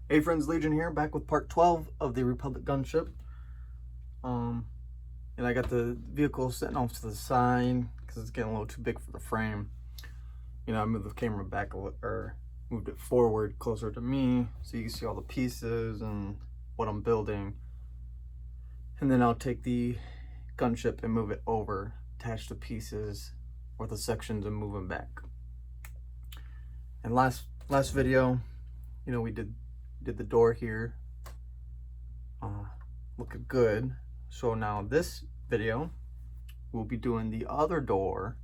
Hey friends, Legion here, back with part 12 of the Republic gunship. And I got the vehicle sitting off to the side because it's getting a little too big for the frame. You know, I moved the camera back a little, or moved it forward closer to me so you can see all the pieces and what I'm building. And then I'll take the gunship and move it over, attach the pieces or the sections and move them back. And last video, you know, we did the door here, looking good. So now this video we'll be doing the other door,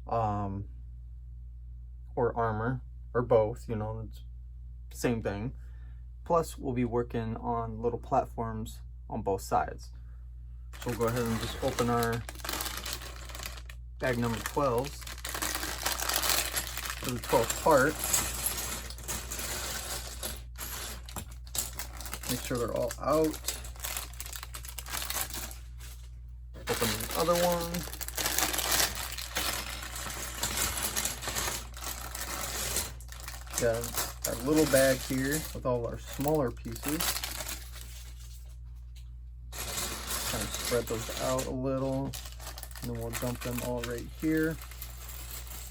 or armor, or both, you know, it's the same thing. Plus we'll be working on little platforms on both sides. So we'll go ahead and just open our bag number 12s for the 12th part. Make sure they're all out. Open the other one. Got our little bag here with all our smaller pieces. Kind of spread those out a little, and then we'll dump them all right here.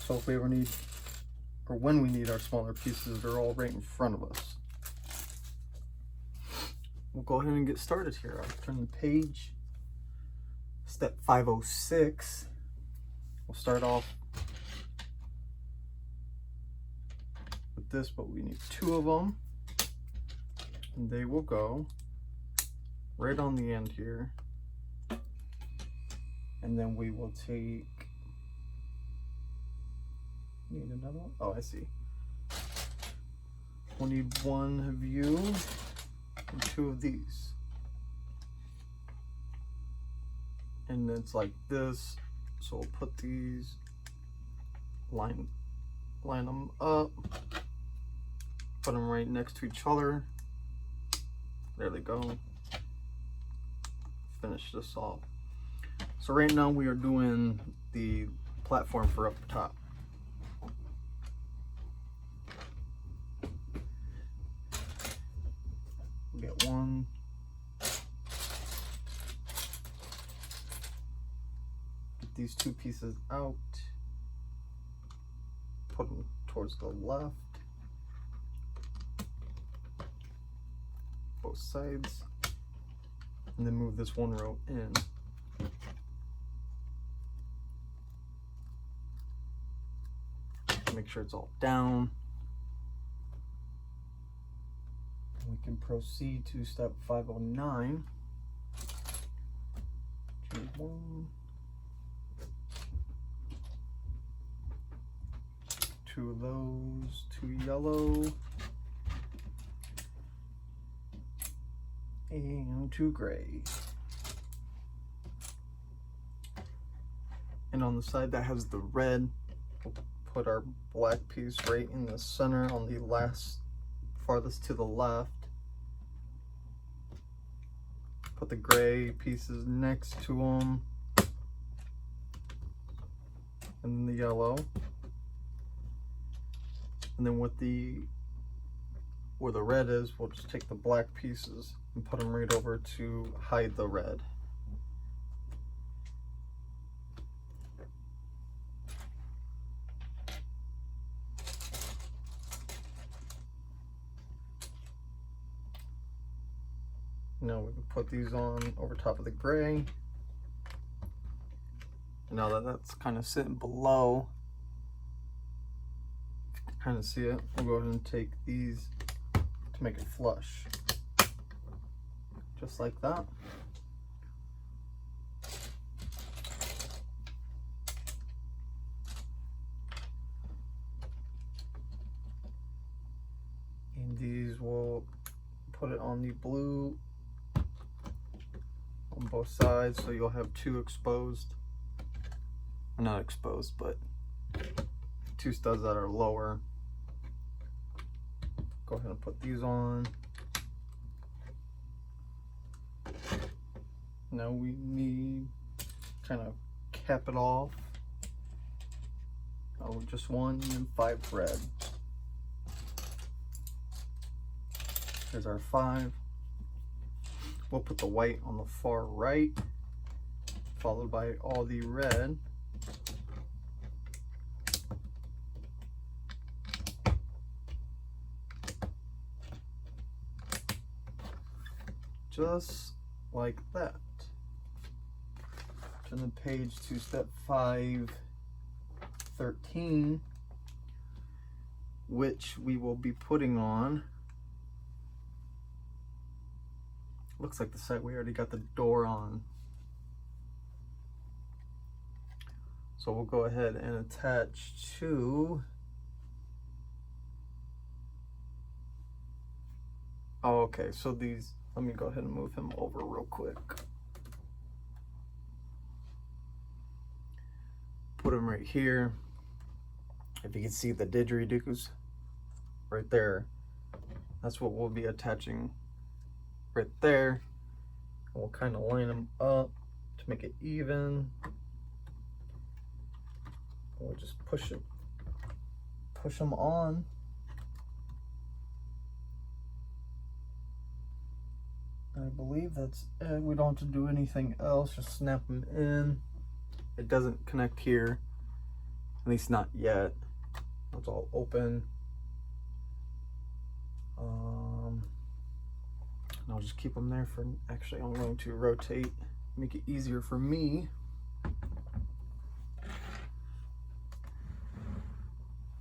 So if we ever need, or when we need our smaller pieces, they're all right in front of us. We'll go ahead and get started here. I'll turn the page. Step 506. We'll start off with this, but we need 2 of them. And they will go right on the end here. And then we will take, need another one? Oh, I see. We'll need 1 of you and 2 of these. And it's like this, so we'll put these, line them up, put them right next to each other. There they go. Finish this off. So right now we are doing the platform for up top. We'll get 1. These 2 pieces out, put them towards the left, both sides, and then move this 1 row in. Make sure it's all down. We can proceed to step 509. Choose 1. 2 of those, 2 yellow, and 2 gray. And on the side that has the red, we'll put our black piece right in the center on the last, farthest to the left. Put the gray pieces next to them, and then the yellow. And then with where the red is, we'll just take the black pieces and put them right over to hide the red. Now we can put these on over top of the gray. Now that that's kind of sitting below, kind of see it, we'll go ahead and take these to make it flush, just like that. And these will put it on the blue on both sides, so you'll have 2 exposed, not exposed, but 2 studs that are lower. Go ahead and put these on. Now we need kind of cap it off. Oh, just 1 and 5 red. Here's our 5. We'll put the white on the far right, followed by all the red. Just like that. Turn the page to step 513, which we will be putting on. Looks like the side we already got the door on. So we'll go ahead and attach to, oh, okay, so these, let me go ahead and move him over real quick. Put him right here. If you can see the didgeridoos right there, that's what we'll be attaching right there. And we'll kind of line them up to make it even. We'll just push them on. I believe that's it. We don't have to do anything else, just snap them in. It doesn't connect here, at least not yet. It's all open. And I'll just keep them there for, actually I'm going to rotate, make it easier for me. I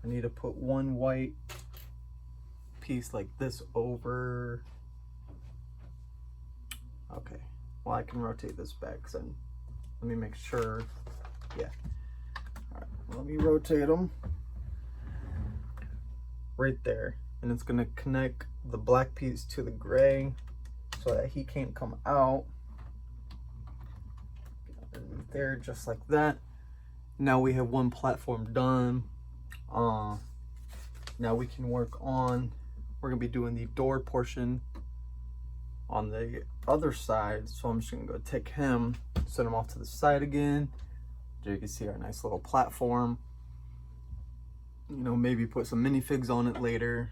need to put one white piece like this over. Okay, well I can rotate this back, so let me make sure, yeah. All right, let me rotate them right there. And it's gonna connect the black piece to the gray so that he can't come out. Underneath there, just like that. Now we have one platform done. Now we can work on, we're gonna be doing the door portion on the other side. So I'm just gonna go take him, set him off to the side again. There you can see our nice little platform. You know, maybe put some minifigs on it later.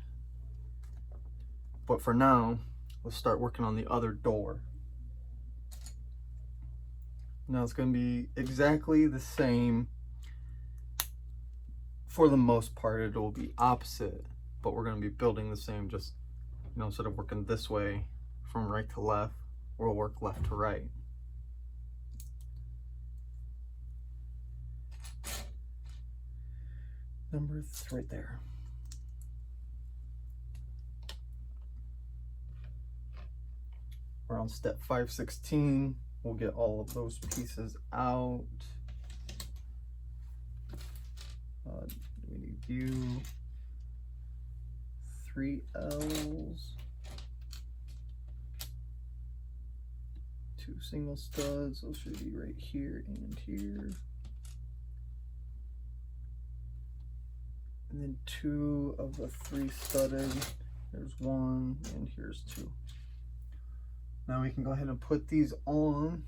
But for now, let's start working on the other door. Now it's gonna be exactly the same. For the most part, it will be opposite, but we're gonna be building the same, just, you know, instead of working this way from right to left, we'll work left to right. Number 3 right there. We're on step 516. We'll get all of those pieces out. We need view, 3 L's, 2 single studs. Those should be right here and here. And then 2 of the 3 studded. There's 1 and here's 2. Now we can go ahead and put these on.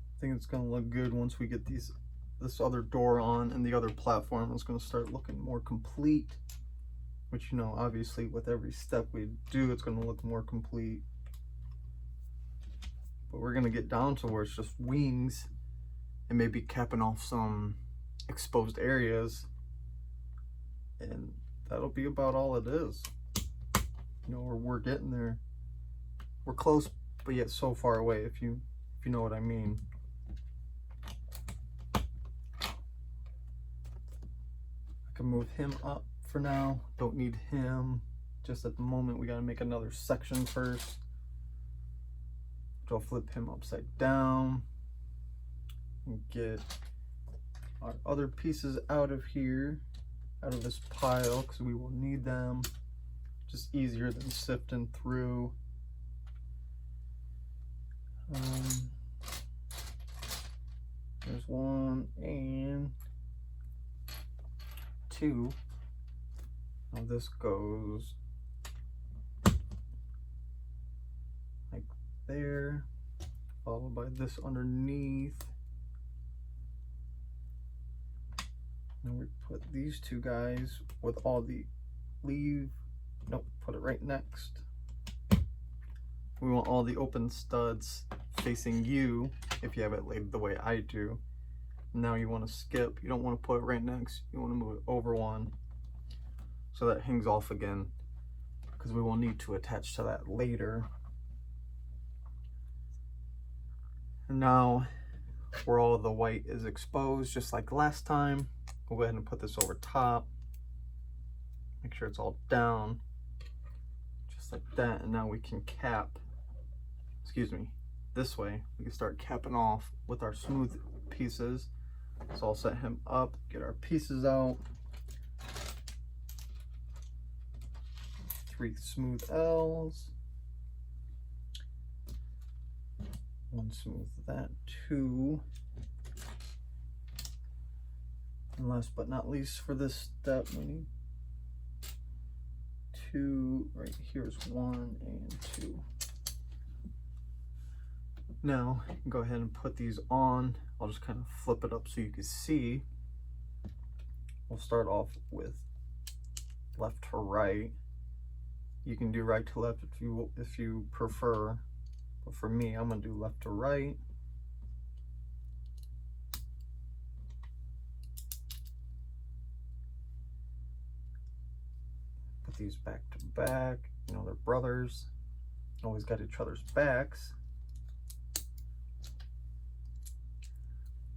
I think it's gonna look good once we get this other door on and the other platform is gonna start looking more complete. Which, you know, obviously with every step we do, it's gonna look more complete. But we're gonna get down to where it's just wings and maybe capping off some exposed areas. And that'll be about all it is. You know, we're getting there. We're close, but yet so far away, if you know what I mean. I can move him up for now. Don't need him just at the moment. We gotta make another section first. So I'll flip him upside down and get our other pieces out of here, out of this pile, because we will need them. Just easier than sifting through. There's 1 and 2. Now this goes there, followed by this underneath. And we put these two guys with all the put it right next. We want all the open studs facing you if you have it laid the way I do. Now you want to skip, you don't want to put it right next, you want to move it over one so that hangs off again, because we will need to attach to that later. And now where all of the white is exposed, just like last time, we'll go ahead and put this over top. Make sure it's all down, just like that. And now we can cap, this way. We can start capping off with our smooth pieces. So I'll set him up, get our pieces out. 3 smooth L's. 1 smooth that, 2. And last but not least for this step, we need 2, right here's 1 and 2. Now, you can go ahead and put these on. I'll just kind of flip it up so you can see. We'll start off with left to right. You can do right to left if you prefer, but for me, I'm gonna do left to right. Put these back to back. You know, they're brothers. Always got each other's backs.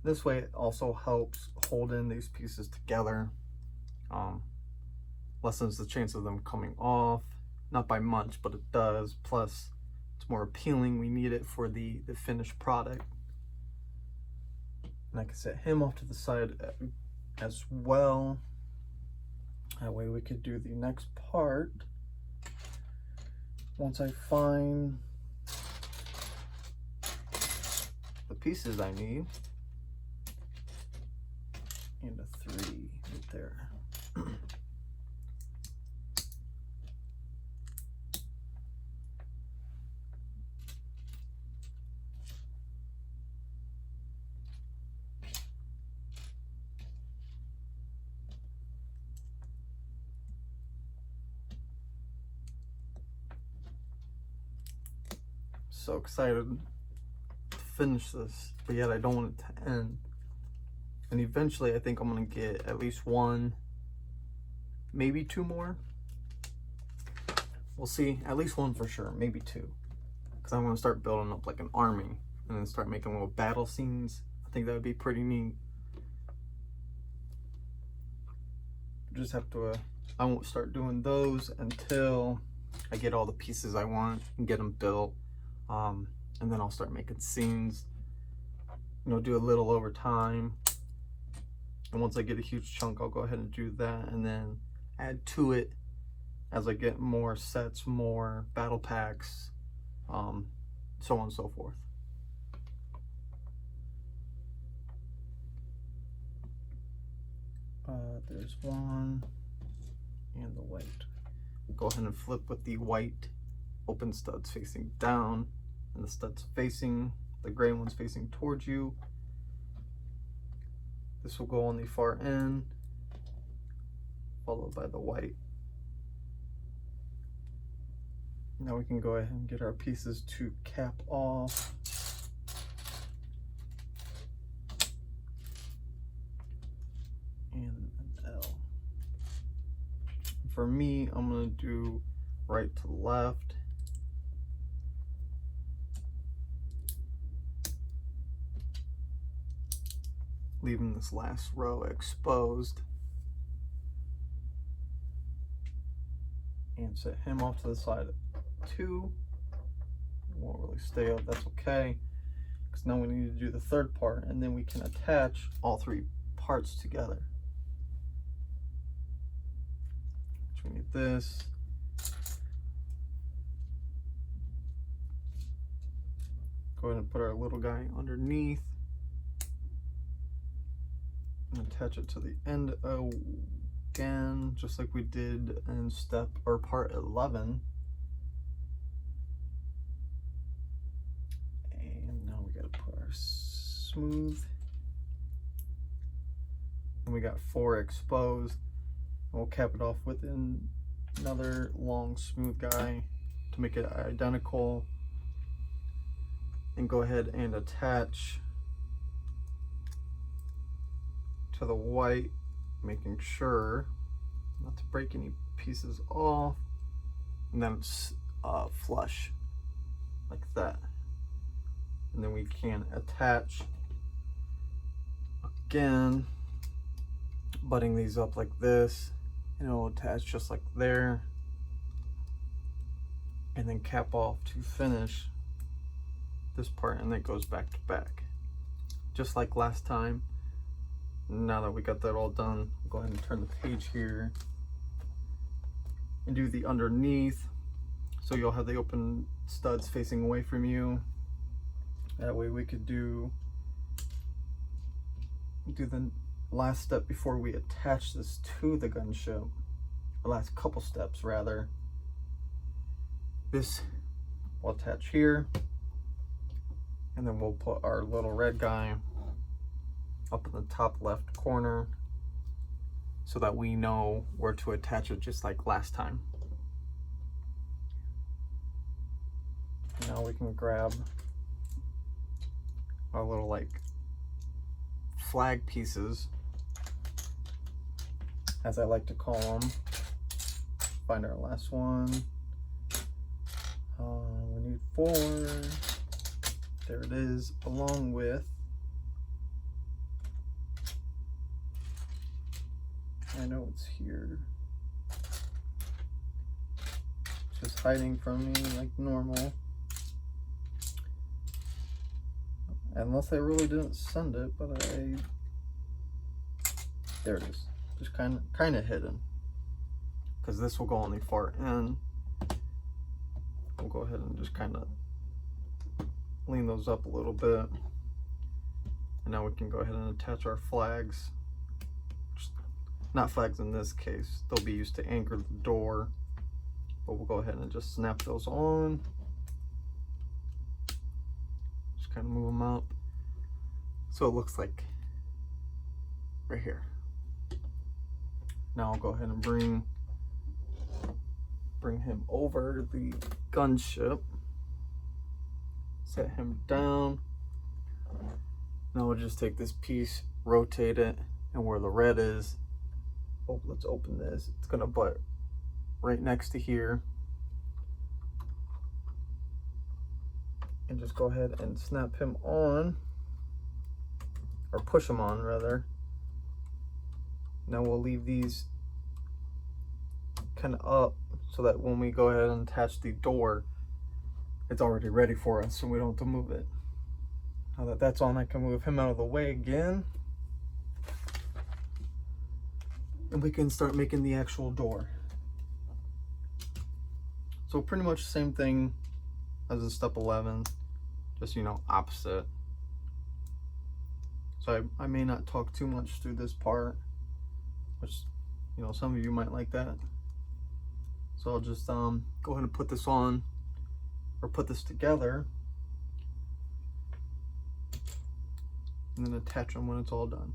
This way it also helps hold in these pieces together. Lessens the chance of them coming off. Not by much, but it does. Plus, it's more appealing. We need it for the finished product. And I can set him off to the side as well. That way we could do the next part. Once I find the pieces I need. And a 3 right there. So excited to finish this, but yet I don't want it to end. And eventually I think I'm gonna get at least 1, maybe 2 more. We'll see, at least 1 for sure, maybe 2. Because I'm gonna start building up like an army and then start making little battle scenes. I think that would be pretty neat. Just have to, I won't start doing those until I get all the pieces I want and get them built. And then I'll start making scenes, you know, do a little over time. And once I get a huge chunk, I'll go ahead and do that and then add to it as I get more sets, more battle packs, so on and so forth. There's 1 and the white. Go ahead and flip with the white open studs facing down and the studs facing, the gray ones facing towards you. This will go on the far end, followed by the white. Now we can go ahead and get our pieces to cap off. And an L. For me, I'm gonna do right to left. Leaving this last row exposed. And set him off to the side 2. Won't really stay up, that's okay. Because now we need to do the third part and then we can attach all 3 parts together. Which we need this. Go ahead and put our little guy underneath. And attach it to the end again, just like we did in part 11. gotta put our smooth. And we got 4 exposed. We'll cap it off with another long smooth guy to make it identical. And go ahead and attach to the white, making sure not to break any pieces off. And then it's flush like that. And then we can attach again, butting these up like this, and it'll attach just like there, and then cap off to finish this part, and then it goes back to back just like last time. Now that we got that all done, we'll go ahead and turn the page here and do the underneath, so you'll have the open studs facing away from you. That way we could do the last step before we attach this to the gunship, the last couple steps rather. This will attach here, and then we'll put our little red guy up in the top left corner so that we know where to attach it, just like last time. Now we can grab our little like flag pieces, as I like to call them. Find our last one. We need 4. There it is, along with, I know it's here, it's just hiding from me like normal, unless I really didn't send it, but there it is, just kind of hidden, because this will go on the far end. We'll go ahead and just kind of lean those up a little bit, and now we can go ahead and attach our flags. Not flags in this case, they'll be used to anchor the door, but we'll go ahead and just snap those on. Just kind of move them up so it looks like right here. Now I'll go ahead and bring him over the gunship, set him down. Now we'll just take this piece, rotate it, and where the red is, oh, let's open this, it's gonna butt right next to here, and just go ahead and snap him on, or push him on rather. Now we'll leave these kind of up so that when we go ahead and attach the door, it's already ready for us, so we don't have to move it. Now that that's on, I can move him out of the way again, and we can start making the actual door. So pretty much the same thing as in step 11, just, you know, opposite. So I may not talk too much through this part, which, you know, some of you might like that. So I'll just go ahead and put this on, or put this together, and then attach them when it's all done.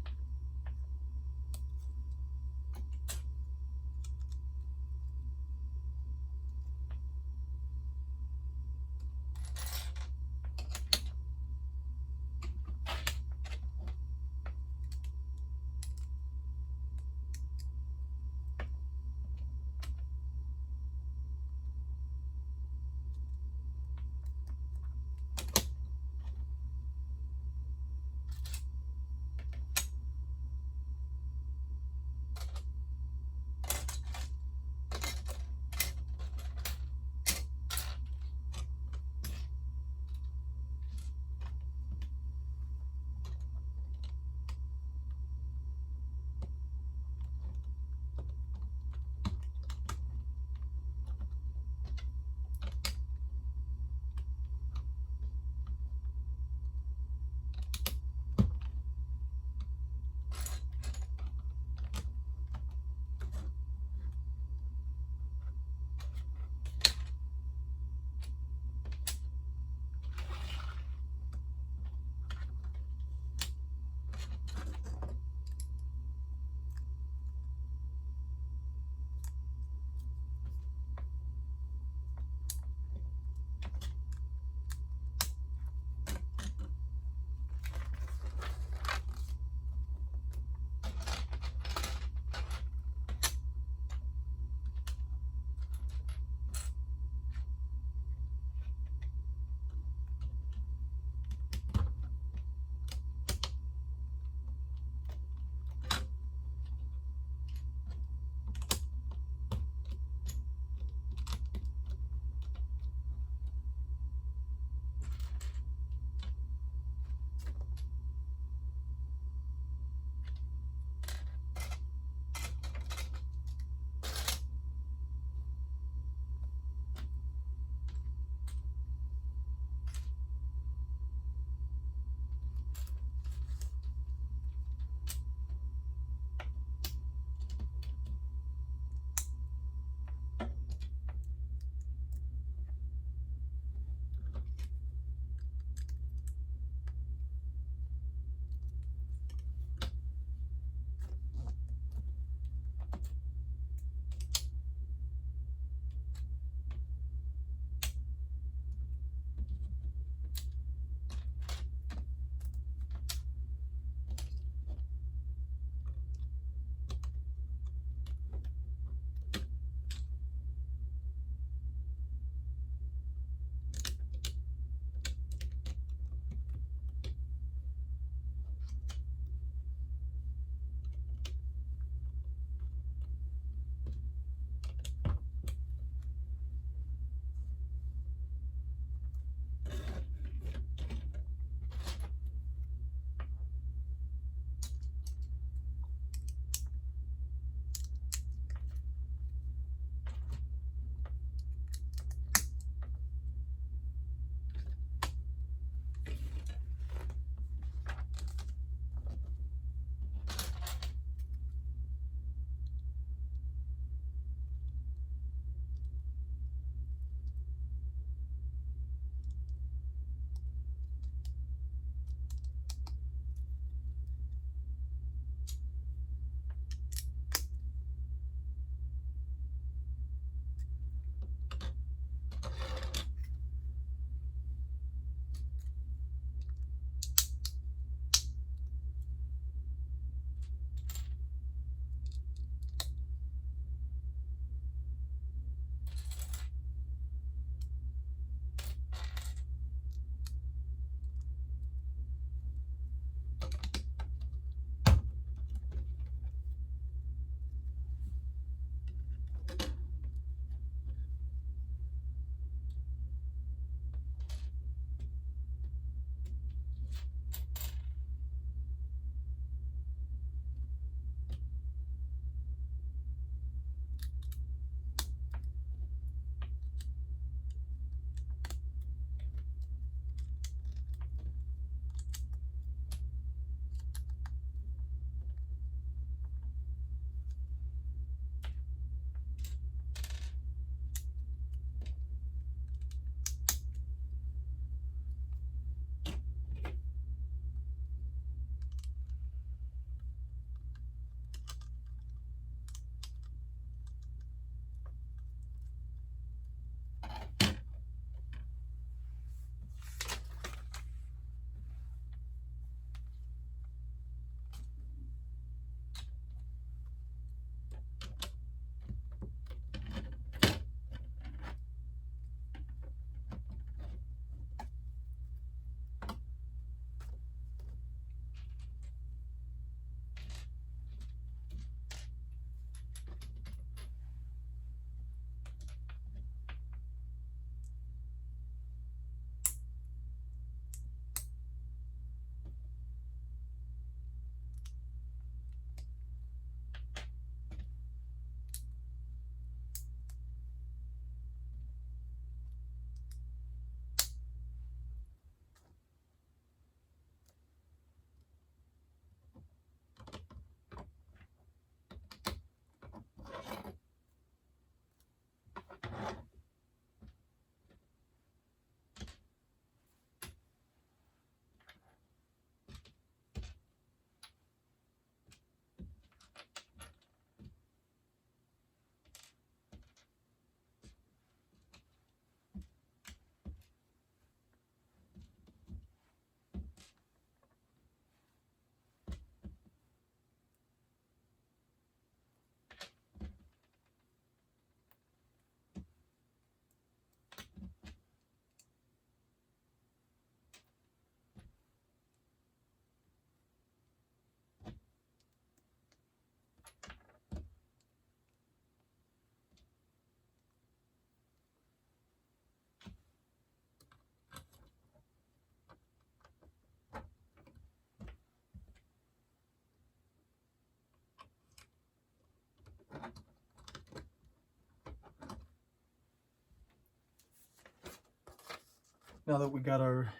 Now that we got our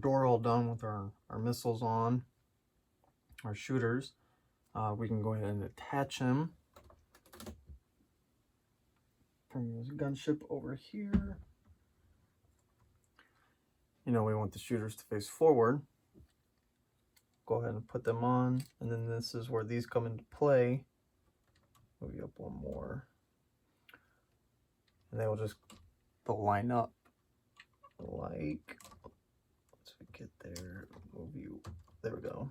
door all done with our missiles on, our shooters, we can go ahead and attach him. Bring this gunship over here. You know, we want the shooters to face forward. Go ahead and put them on, and then this is where these come into play. Move you up one more. And they'll line up like, once we get there, move you, there we go.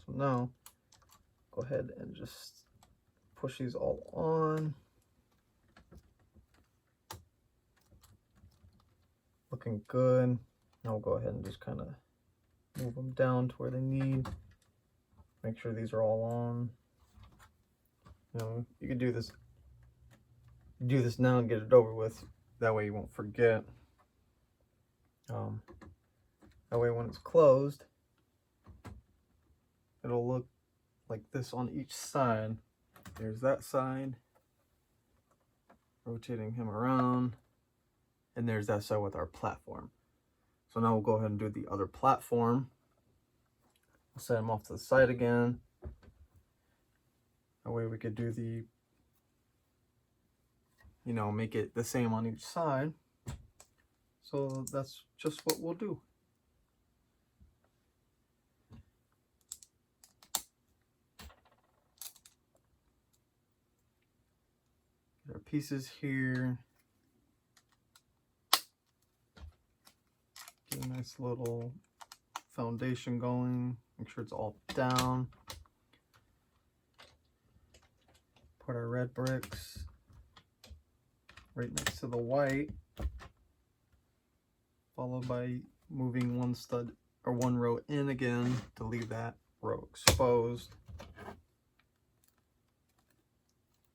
So now, go ahead and just push these all on. Looking good. Now we'll go ahead and just kind of move them down to where they need. Make sure these are all on. You know, you can do this now and get it over with. That way you won't forget. That way when it's closed, it'll look like this on each side. There's that side. Rotating him around. And there's that side with our platform. So now we'll go ahead and do the other platform. We'll set him off to the side again. That way we could do the, you know, make it the same on each side. So that's just what we'll do. Get our pieces here. Get a nice little foundation going. Make sure it's all down. Put our red bricks right next to the white, followed by moving one stud or one row in again to leave that row exposed.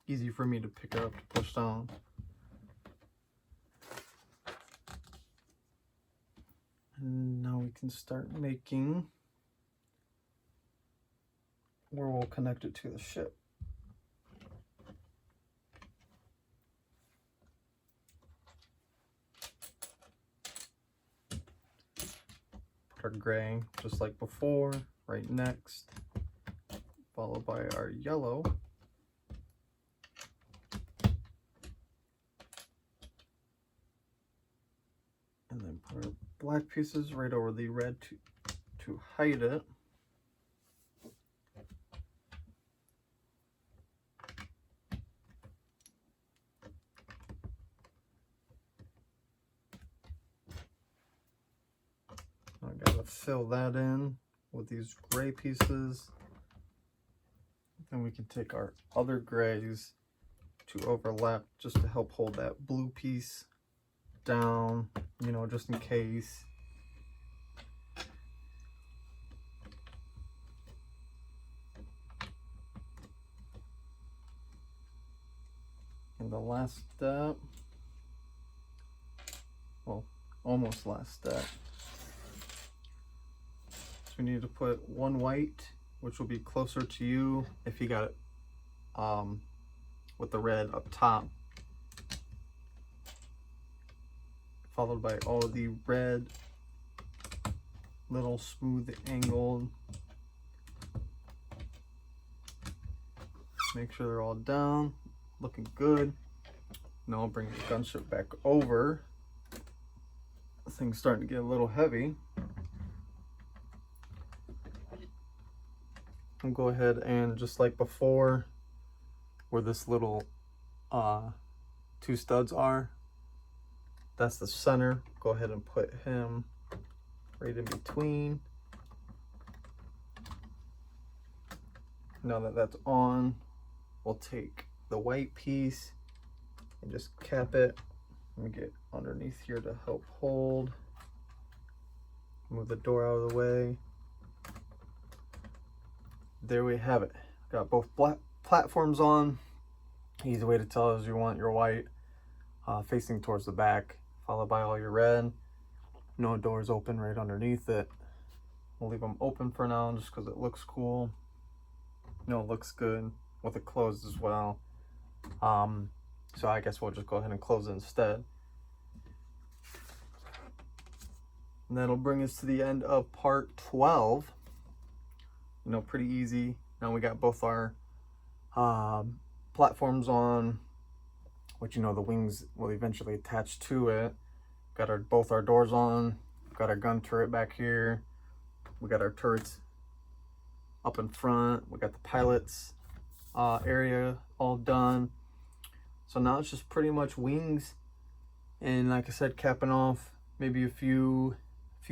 Easy for me to pick it up to push down. And now we can start making where we'll connect it to the ship. Put our gray, just like before, right next, followed by our yellow. And then put our black pieces right over the red to hide it. I gotta fill that in with these gray pieces. Then we can take our other grays to overlap just to help hold that blue piece down, you know, just in case. And the last step, well, almost last step, so we need to put one white, which will be closer to you if you got it with the red up top, followed by all the red, little smooth angled. Make sure they're all down, looking good. Now I'll bring the gunship back over. This thing's starting to get a little heavy. I'll go ahead and just like before, where this little two studs are, that's the center. Go ahead and put him right in between. Now that that's on, we'll take the white piece and just cap it. Let me get underneath here to help hold. Move the door out of the way. There we have it. Got both black platforms on. Easy way to tell is you want your white facing towards the back, followed by all your red. No doors open right underneath it. We'll leave them open for now just because it looks cool. You know, it looks good with it closed as well. So I guess we'll just go ahead and close it instead. And that'll bring us to the end of part 12. You know, pretty easy. Now we got both our platforms on, which, you know, the wings will eventually attach to it. Got both our doors on. Got our gun turret back here. We got our turrets up in front. We got the pilot's area all done. So now it's just pretty much wings, and like I said, capping off maybe a few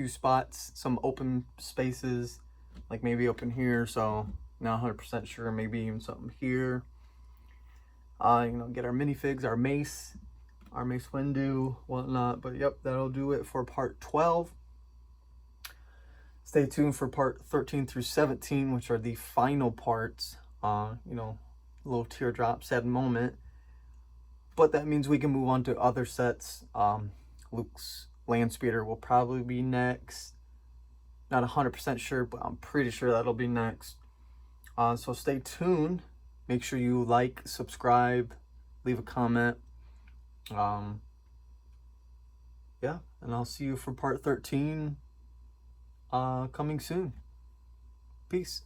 spots, some open spaces, like maybe open here. So not 100% sure, maybe even something here. You know, get our minifigs, our mace window, whatnot. But yep, that'll do it for part 12. Stay tuned for part 13 through 17, which are the final parts. You know, little teardrop, sad moment. But that means we can move on to other sets. Luke's land speeder will probably be next. Not 100% sure, but I'm pretty sure that'll be next. So stay tuned. Make sure you like, subscribe, leave a comment. Yeah, and I'll see you for part 13 coming soon. Peace.